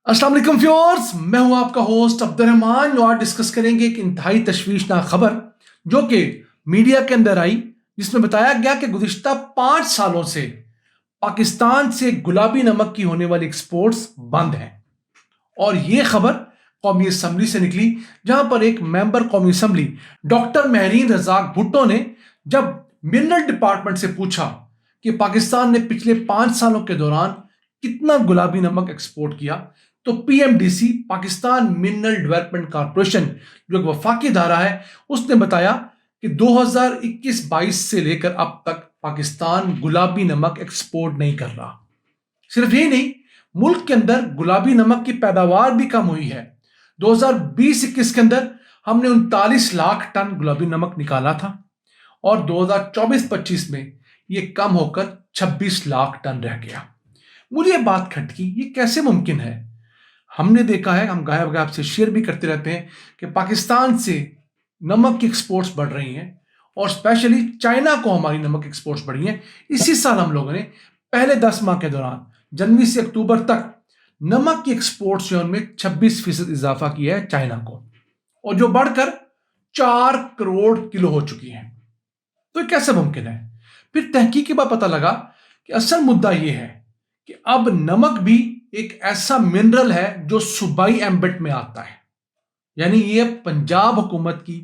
अस्सलाम वालेकुम व्यूअर्स, मैं हूं आपका होस्ट अब्दुर्रहमान। जो आज डिस्कस करेंगे एक इंतहाई तशवीशनाक खबर जो कि मीडिया के अंदर आई, जिसमें बताया गया कि गुज़िश्ता 5 सालों से पाकिस्तान से गुलाबी नमक की होने वाली एक्सपोर्ट्स बंद हैं। और ये खबर कौमी असम्बली से निकली, जहां पर एक मेंबर कौमी असम्बली डॉक्टर महरीन रजाक भुट्टो ने जब मिनरल डिपार्टमेंट से पूछा कि पाकिस्तान ने पिछले 5 सालों के दौरान कितना गुलाबी नमक एक्सपोर्ट किया, तो PMDC Pakistan mineral development corporation जो एक वफाकी इदारा है, उसने बताया कि 2021-22 से लेकर अब तक पाकिस्तान गुलाबी नमक एक्सपोर्ट नहीं कर रहा। सिर्फ यही नहीं, मुल्क के अंदर गुलाबी नमक की पैदावार भी कम हुई है। 2020-21 के अंदर हमने 39 लाख टन गुलाबी नमक निकाला था और 2024-25 में यह कम होकर 26 लाख टन रह गया। मुझे ये बात खटकी, ये कैसे मुमकिन है? हमने देखा है, हम गायब गायब से शेयर भी करते रहते हैं कि पाकिस्तान से नमक की एक्सपोर्ट्स बढ़ रही हैं और स्पेशली चाइना को हमारी नमक एक्सपोर्ट्स बढ़ी हैं। इसी साल हम लोगों ने पहले 10 माह के दौरान जनवरी से अक्टूबर तक नमक की एक्सपोर्ट्स में 26% इजाफा किया है चाइना को, और जो बढ़कर 4 करोड़ किलो हो चुकी है। तो ये कैसे मुमकिन है? फिर तहकीक के बाद पता लगा कि असल मुद्दा यह है कि अब नमक भी एक ऐसा मिनरल है जो सूबाई एम्बेट में आता है, यानी ये पंजाब हुकूमत की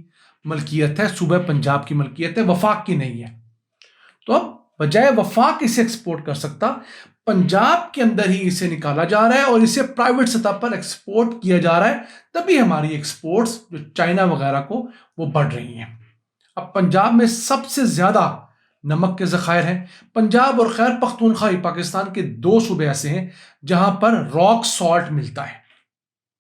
मलकियत है, सूबा पंजाब की मलकियत है, वफाक की नहीं है। तो अब बजाय वफाक इसे एक्सपोर्ट कर सकता, पंजाब के अंदर ही इसे निकाला जा रहा है और इसे प्राइवेट सतह पर एक्सपोर्ट किया जा रहा है। तभी हमारी एक्सपोर्ट्स जो चाइना वगैरह को वो बढ़ रही हैं। अब पंजाब में सबसे ज्यादा नमक के ज़खायर हैं। पंजाब और खैर पख्तूनख्वा ही पाकिस्तान के 2 सूबे ऐसे हैं जहां पर रॉक सॉल्ट मिलता है।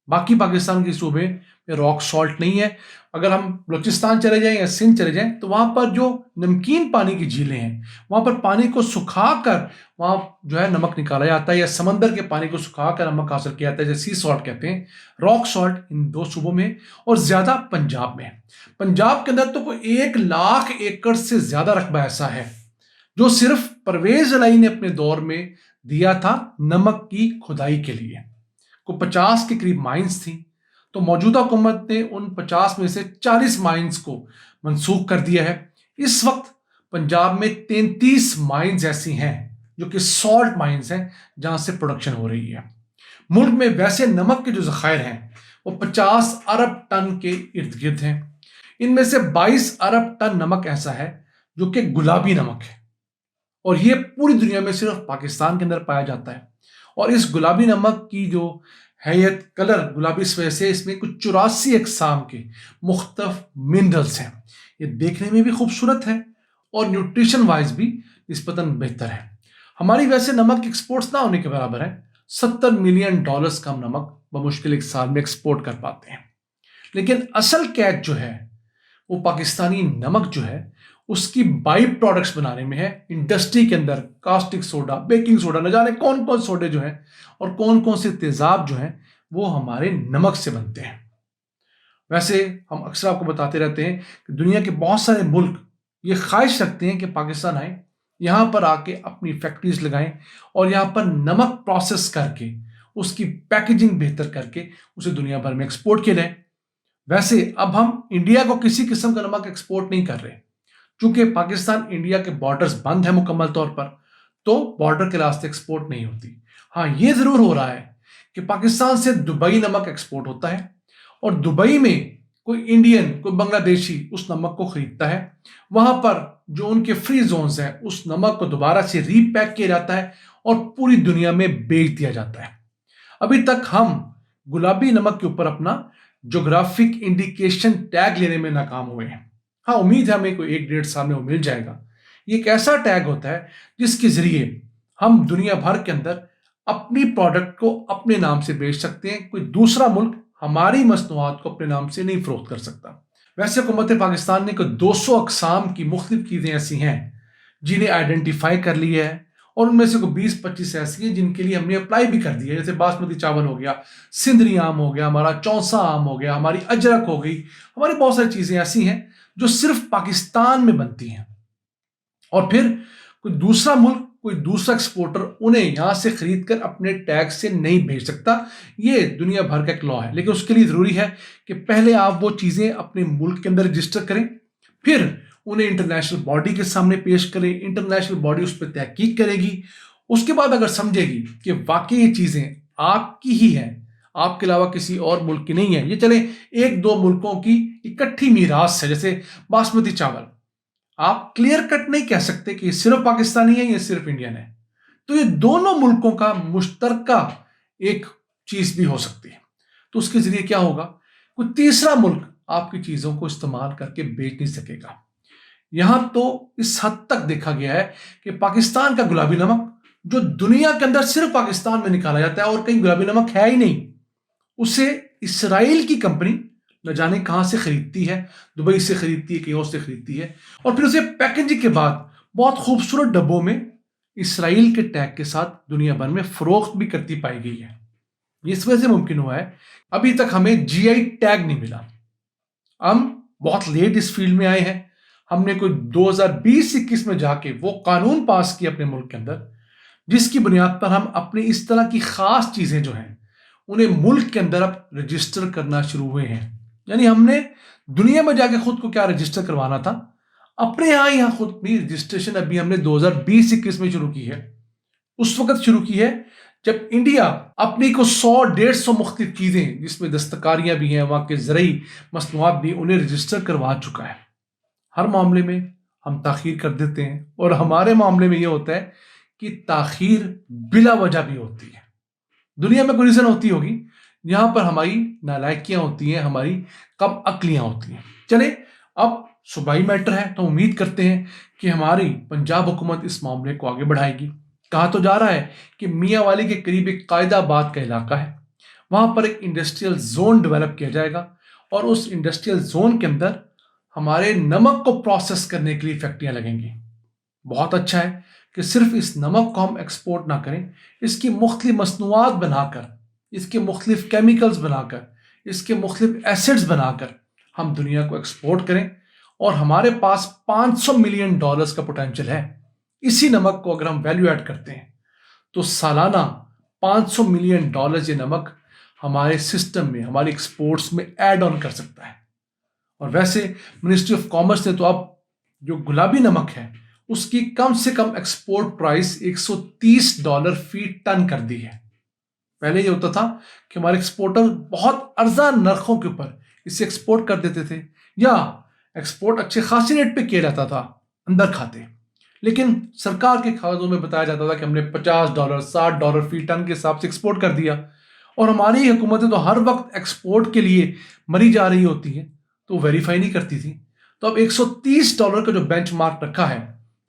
बाकी पाकिस्तान के सूबे में रॉक सॉल्ट नहीं है। अगर हम बलूचिस्तान चले जाएं या सिंध चले जाएं तो वहां पर जो नमकीन पानी की झीलें हैं, वहां पर पानी को सुखाकर वहां जो है नमक निकाला जाता है, या समंदर के पानी को सुखाकर नमक हासिल किया जाता है, जैसे सी सॉल्ट कहते हैं। रॉक सॉल्ट इन 2 सूबों में और ज्यादा पंजाब में है। पंजाब के अंदर तो कोई 1 लाख एकड़ से ज्यादा रकबा ऐसा है जो सिर्फ परवेज इलाही ने अपने दौर में दिया था नमक की खुदाई के लिए। को 50 के करीब माइंस थी, तो मौजूदा हुकूमत ने उन 50 में से 40 माइंस को मंसूख कर दिया है। इस वक्त पंजाब में 33 माइंस ऐसी हैं जो कि सॉल्ट माइंस हैं, जहां से प्रोडक्शन हो रही है। मुल्क में वैसे नमक के जो ज़खायर हैं वो 50 अरब टन के इर्द गिर्द हैं। इनमें से 22 अरब टन नमक ऐसा है जो कि गुलाबी नमक है, और ये पूरी दुनिया में सिर्फ पाकिस्तान के अंदर पाया जाता है। और इस गुलाबी नमक की जो हैयत, कलर गुलाबी, इस वजह से इसमें कुछ 84 अक़साम के मुख्तलिफ मिनरल्स हैं। ये देखने में भी खूबसूरत है और न्यूट्रिशन वाइज भी निस्बतन बेहतर है। हमारी वैसे नमक की एक्सपोर्ट्स ना होने के बराबर है। $70 मिलियन का हम नमक बमुश्किल एक साल में एक्सपोर्ट कर पाते हैं। लेकिन असल कैच जो है वो पाकिस्तानी नमक जो है उसकी बाई प्रोडक्ट्स बनाने में है। इंडस्ट्री के अंदर कास्टिक सोडा, बेकिंग सोडा, न जाने कौन कौन सोडे जो हैं और कौन कौन से तेजाब जो हैं वो हमारे नमक से बनते हैं। वैसे हम अक्सर आपको बताते रहते हैं कि दुनिया के बहुत सारे मुल्क ये ख्वाहिश रखते हैं कि पाकिस्तान आए, यहाँ पर आके अपनी फैक्ट्रीज लगाएं और यहाँ पर नमक प्रोसेस करके उसकी पैकेजिंग बेहतर करके उसे दुनिया भर में एक्सपोर्ट किया जाए। वैसे अब हम इंडिया को किसी किस्म का नमक एक्सपोर्ट नहीं कर रहे, चूंकि पाकिस्तान इंडिया के बॉर्डर्स बंद है मुकम्मल तौर पर, तो बॉर्डर के रास्ते एक्सपोर्ट नहीं होती। हाँ, ये जरूर हो रहा है कि पाकिस्तान से दुबई नमक एक्सपोर्ट होता है और दुबई में कोई इंडियन, कोई बांग्लादेशी उस नमक को खरीदता है। वहां पर जो उनके फ्री जोन्स हैं उस नमक को दोबारा से रीपैक किया जाता है और पूरी दुनिया में बेच दिया जाता है। अभी तक हम गुलाबी नमक के ऊपर अपना ज्योग्राफिक इंडिकेशन टैग लेने में नाकाम हुए हैं। हाँ, उम्मीद है हमें कोई 1-1.5 साल में वो मिल जाएगा। ये एक ऐसा टैग होता है जिसके जरिए हम दुनिया भर के अंदर अपनी प्रोडक्ट को अपने नाम से बेच सकते हैं। कोई दूसरा मुल्क हमारी मसनूआत को अपने नाम से नहीं फरोख्त कर सकता। वैसे हुकूमत पाकिस्तान ने कोई 200 अक़साम की मुख्तलिफ चीज़ें ऐसी हैं जिन्हें आइडेंटिफाई कर लिया है, और उनमें से कोई 20-25 ऐसी हैं जिनके लिए हमने अप्लाई भी कर दिया है। जैसे बासमती चावल हो गया, सिंदरी आम हो गया, हमारा चौसा आम हो गया, हमारी अजरक हो गई, हमारी बहुत सारी चीज़ें ऐसी हैं जो सिर्फ पाकिस्तान में बनती हैं। और फिर कोई दूसरा मुल्क कोई दूसरा एक्सपोर्टर उन्हें यहाँ से खरीद कर अपने टैक्स से नहीं भेज सकता। ये दुनिया भर का एक लॉ है, लेकिन उसके लिए ज़रूरी है कि पहले आप वो चीज़ें अपने मुल्क के अंदर रजिस्टर करें, फिर उन्हें इंटरनेशनल बॉडी के सामने पेश करें, इंटरनेशनल बॉडी उस पर तहकीक करेगी। उसके बाद अगर समझेगी कि वाकई ये चीज़ें आपकी ही हैं, आपके अलावा किसी और मुल्क की नहीं है, ये चले एक दो मुल्कों की इकट्ठी मीरास है, जैसे बासमती चावल, आप क्लियर कट नहीं कह सकते कि ये सिर्फ पाकिस्तानी है, ये सिर्फ इंडियन है। तो ये दोनों मुल्कों का मुश्तरका एक चीज भी हो सकती है। तो उसके जरिए क्या होगा, कोई तीसरा मुल्क आपकी चीजों को इस्तेमाल करके बेच नहीं सकेगा। यहां तो इस हद तक देखा गया है कि पाकिस्तान का गुलाबी नमक, जो दुनिया के अंदर सिर्फ पाकिस्तान में निकाला जाता है और कहीं गुलाबी नमक है ही नहीं, उसे इसराइल की कंपनी न जाने कहां से खरीदती है, दुबई से खरीदती है, कहीं और से खरीदती है, और फिर उसे पैकेजिंग के बाद बहुत खूबसूरत डब्बों में इसराइल के टैग के साथ दुनिया भर में फरोख्त भी करती पाई गई है। इस वजह से मुमकिन हुआ है, अभी तक हमें जीआई टैग नहीं मिला। हम बहुत लेट इस फील्ड में आए हैं। हमने कोई 2020-21 में जाके वो कानून पास किया अपने मुल्क के अंदर, जिसकी बुनियाद पर हम अपनी इस तरह की खास चीजें जो हैं उन्हें मुल्क के अंदर अब रजिस्टर करना शुरू हुए हैं। यानी हमने दुनिया में जाके खुद को क्या रजिस्टर करवाना था, अपने यहाँ खुद भी रजिस्ट्रेशन अभी हमने 2020-21 में शुरू की है। उस वक्त शुरू की है जब इंडिया अपनी को 100-150 मुख्तलिफ चीजें, जिसमें दस्तकारियां भी हैं, वहां के ज़रई मसनूआत भी, उन्हें रजिस्टर करवा चुका है। हर मामले में हम ताखीर कर देते हैं, और हमारे मामले में यह होता है कि ताखीर बिला वजह भी होती है। दुनिया में कोई रीजन होती होगी, यहां पर हमारी नालायकियां होती हैं, हमारी कम अक्लियां होती हैं। चले, अब सूबाई मैटर है, तो उम्मीद करते हैं कि हमारी पंजाब हुकूमत इस मामले को आगे बढ़ाएगी। कहा तो जा रहा है कि मियाँ वाली के करीब एक कायदाबाद का इलाका है, वहां पर एक इंडस्ट्रियल जोन डेवलप किया जाएगा, और उस इंडस्ट्रियल जोन के अंदर हमारे नमक को प्रोसेस करने के लिए फैक्ट्रियां लगेंगी। बहुत अच्छा है कि सिर्फ इस नमक को हम एक्सपोर्ट ना करें, इसकी मुख्तलिफ मसनूआत बनाकर, इसके मुख्तलिफ केमिकल्स बनाकर, इसके मुख्तलिफ एसिड्स बनाकर हम दुनिया को एक्सपोर्ट करें। और हमारे पास $500 मिलियन का पोटेंशियल है। इसी नमक को अगर हम वैल्यू ऐड करते हैं तो सालाना $500 मिलियन ये नमक हमारे सिस्टम में, हमारी एक्सपोर्ट्स में ऐड ऑन कर सकता है। और वैसे मिनिस्ट्री ऑफ कॉमर्स ने तो अब जो गुलाबी नमक है उसकी कम से कम एक्सपोर्ट प्राइस $130 फी टन कर दी है। पहले ये होता था कि हमारे एक्सपोर्टर बहुत अर्जा नरखों के ऊपर इसे एक्सपोर्ट कर देते थे, या एक्सपोर्ट अच्छे खासी रेट पे किया जाता था अंदर खाते, लेकिन सरकार के खातों में बताया जाता था कि हमने $50, $60 फी टन के हिसाब से एक्सपोर्ट कर दिया। और हमारी हुकूमतें तो हर वक्त एक्सपोर्ट के लिए मरी जा रही होती है, तो वेरीफाई नहीं करती थी। तो अब $130 का जो बेंच मार्क रखा है,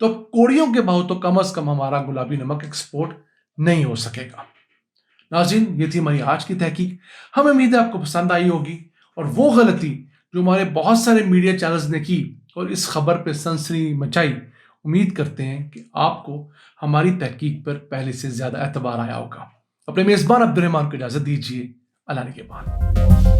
तो अब कोड़ियों के भाव तो कम से कम हमारा गुलाबी नमक एक्सपोर्ट नहीं हो सकेगा। नाज़रीन, ये थी हमारी आज की तहकीक। हमें उम्मीद है आपको पसंद आई होगी, और वो गलती जो हमारे बहुत सारे मीडिया चैनल्स ने की और इस खबर पे सनसनी मचाई, उम्मीद करते हैं कि आपको हमारी तहकीक पर पहले से ज्यादा एतबार आया होगा। अपने मेजबान अब्दुल रहमान को इजाजत दीजिए। अल्लाह के बाद।